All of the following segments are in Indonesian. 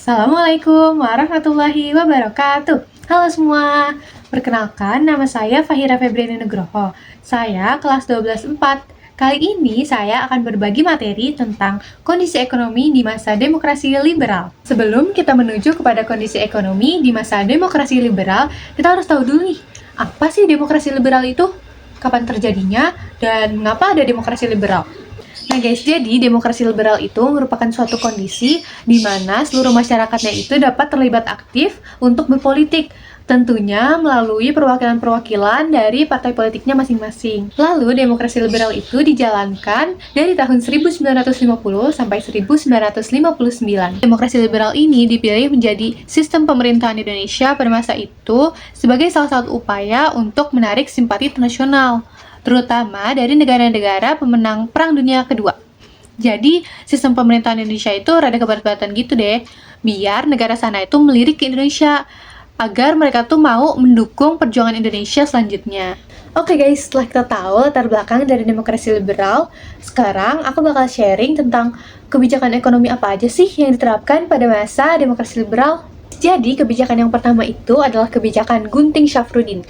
Assalamualaikum warahmatullahi wabarakatuh. Halo semua, perkenalkan nama saya Fahira Febriani Nugroho. Saya kelas 12 4. Kali ini saya akan berbagi materi tentang kondisi ekonomi di masa demokrasi liberal. Sebelum kita menuju kepada kondisi ekonomi di masa demokrasi liberal, kita harus tahu dulu nih, apa sih demokrasi liberal itu? Kapan terjadinya? Dan mengapa ada demokrasi liberal? Nah guys, jadi demokrasi liberal itu merupakan suatu kondisi di mana seluruh masyarakatnya itu dapat terlibat aktif untuk berpolitik, tentunya melalui perwakilan-perwakilan dari partai politiknya masing-masing. Lalu demokrasi liberal itu dijalankan dari tahun 1950 sampai 1959. Demokrasi liberal ini dipilih menjadi sistem pemerintahan Indonesia pada masa itu sebagai salah satu upaya untuk menarik simpati internasional, terutama dari negara-negara pemenang Perang Dunia Kedua. Jadi, sistem pemerintahan Indonesia itu rada keberat-beratan gitu deh, biar negara sana itu melirik ke Indonesia, agar mereka tuh mau mendukung perjuangan Indonesia selanjutnya. Oke guys, setelah kita tahu latar belakang dari demokrasi liberal, sekarang aku bakal sharing tentang kebijakan ekonomi apa aja sih yang diterapkan pada masa demokrasi liberal. Jadi, kebijakan yang pertama itu adalah kebijakan Gunting Syafruddin.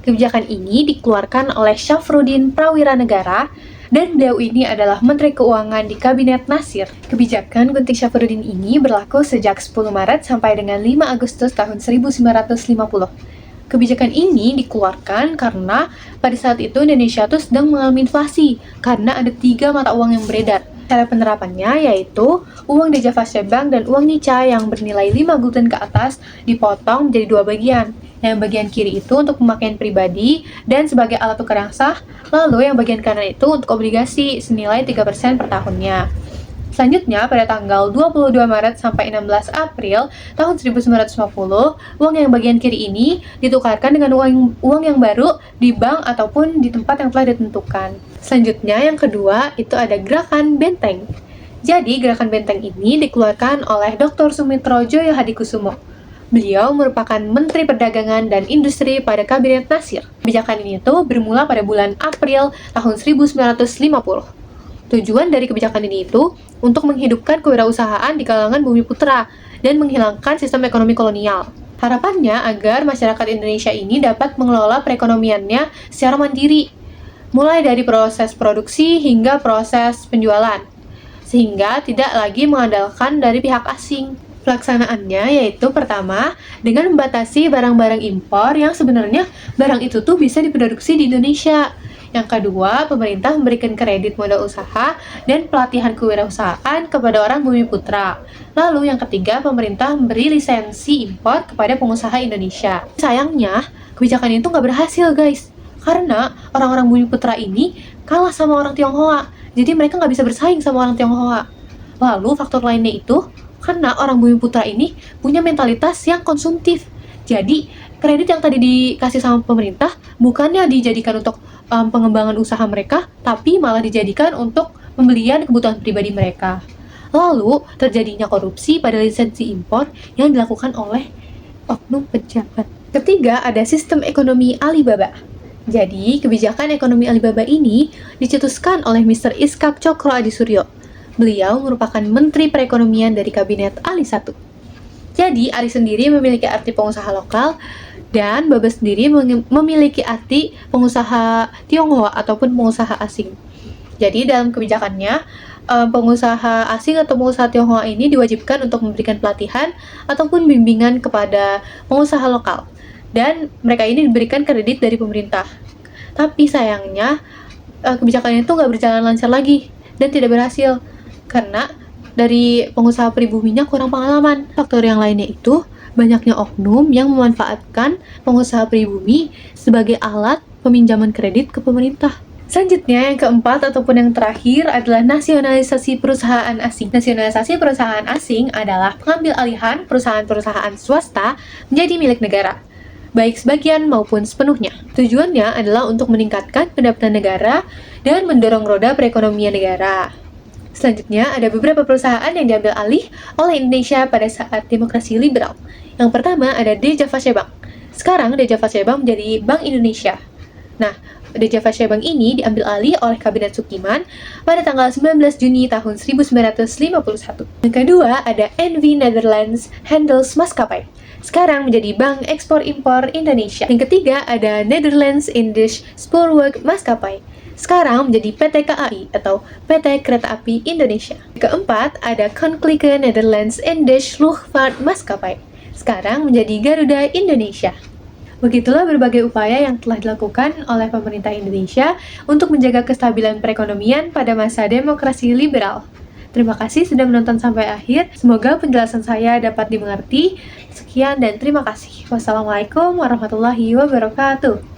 Kebijakan ini dikeluarkan oleh Syafruddin Prawiranegara dan beliau ini adalah Menteri Keuangan di Kabinet Nasir. Kebijakan Gunting Syafruddin ini berlaku sejak 10 Maret sampai dengan 5 Agustus tahun 1950. Kebijakan ini dikeluarkan karena pada saat itu Indonesia tuh sedang mengalami inflasi karena ada 3 mata uang yang beredar. Cara penerapannya yaitu uang di Java Bank dan uang Nica yang bernilai 5 gulden ke atas dipotong menjadi 2 bagian. Yang bagian kiri itu untuk pemakaian pribadi dan sebagai alat tukar yang sah, lalu yang bagian kanan itu untuk obligasi senilai 3% per tahunnya. Selanjutnya, pada tanggal 22 Maret sampai 16 April tahun 1950, uang yang bagian kiri ini ditukarkan dengan uang yang baru di bank ataupun di tempat yang telah ditentukan. Selanjutnya, yang kedua, itu ada gerakan benteng. Jadi, gerakan benteng ini dikeluarkan oleh Dr. Sumitro Joyo Hadikusumo. Beliau merupakan Menteri Perdagangan dan Industri pada Kabinet Nasir. Kebijakan ini tuh bermula pada bulan April tahun 1950. Tujuan dari kebijakan ini itu untuk menghidupkan kewirausahaan di kalangan bumi putra dan menghilangkan sistem ekonomi kolonial. Harapannya agar masyarakat Indonesia ini dapat mengelola perekonomiannya secara mandiri, mulai dari proses produksi hingga proses penjualan, sehingga tidak lagi mengandalkan dari pihak asing. Pelaksanaannya yaitu pertama, dengan membatasi barang-barang impor yang sebenarnya barang itu tuh bisa diproduksi di Indonesia. Yang kedua, pemerintah memberikan kredit modal usaha dan pelatihan kewirausahaan kepada orang bumi putra. Lalu yang ketiga, pemerintah memberi lisensi impor kepada pengusaha Indonesia. Sayangnya, kebijakan itu nggak berhasil guys, karena orang-orang bumi putra ini kalah sama orang Tionghoa. Jadi mereka nggak bisa bersaing sama orang Tionghoa. Lalu faktor lainnya itu, karena orang bumi putra ini punya mentalitas yang konsumtif. Jadi, kredit yang tadi dikasih sama pemerintah bukannya dijadikan untuk pengembangan usaha mereka, tapi malah dijadikan untuk pembelian kebutuhan pribadi mereka. Lalu, terjadinya korupsi pada lisensi impor yang dilakukan oleh oknum pejabat. Ketiga, ada sistem ekonomi Alibaba. Jadi, kebijakan ekonomi Alibaba ini dicetuskan oleh Mr. Iskak Cokro Adisuryo. Beliau merupakan Menteri Perekonomian dari Kabinet Ali I. Jadi, Ali sendiri memiliki arti pengusaha lokal, dan Baba sendiri memiliki arti pengusaha Tionghoa ataupun pengusaha asing. Jadi, dalam kebijakannya, pengusaha asing atau pengusaha Tionghoa ini diwajibkan untuk memberikan pelatihan ataupun bimbingan kepada pengusaha lokal. Dan mereka ini diberikan kredit dari pemerintah. Tapi sayangnya, kebijakan itu nggak berjalan lancar lagi dan tidak berhasil. Karena dari pengusaha pribuminya kurang pengalaman. Faktor yang lainnya itu banyaknya oknum yang memanfaatkan pengusaha pribumi sebagai alat peminjaman kredit ke pemerintah. Selanjutnya, yang keempat ataupun yang terakhir adalah nasionalisasi perusahaan asing. Nasionalisasi perusahaan asing adalah pengambil alihan perusahaan-perusahaan swasta menjadi milik negara, baik sebagian maupun sepenuhnya. Tujuannya adalah untuk meningkatkan pendapatan negara dan mendorong roda perekonomian negara. Selanjutnya, ada beberapa perusahaan yang diambil alih oleh Indonesia pada saat demokrasi liberal. Yang pertama ada Dejava Bank. Sekarang Dejava Bank menjadi Bank Indonesia. Nah, The Java Shebang ini diambil alih oleh Kabinet Sukiman pada tanggal 19 Juni tahun 1951. Yang kedua ada NV Netherlands Handels Maskapai, sekarang menjadi Bank Ekspor-Impor Indonesia. Yang ketiga ada Netherlands Indisch Spoorweg Maskapai, sekarang menjadi PT KAI atau PT Kereta Api Indonesia. Keempat, ada Koninklijke Nederlands Indisch Luchtvaart Maskapai, sekarang menjadi Garuda Indonesia. Begitulah berbagai upaya yang telah dilakukan oleh pemerintah Indonesia untuk menjaga kestabilan perekonomian pada masa demokrasi liberal. Terima kasih sudah menonton sampai akhir. Semoga penjelasan saya dapat dimengerti. Sekian dan terima kasih. Wassalamualaikum warahmatullahi wabarakatuh.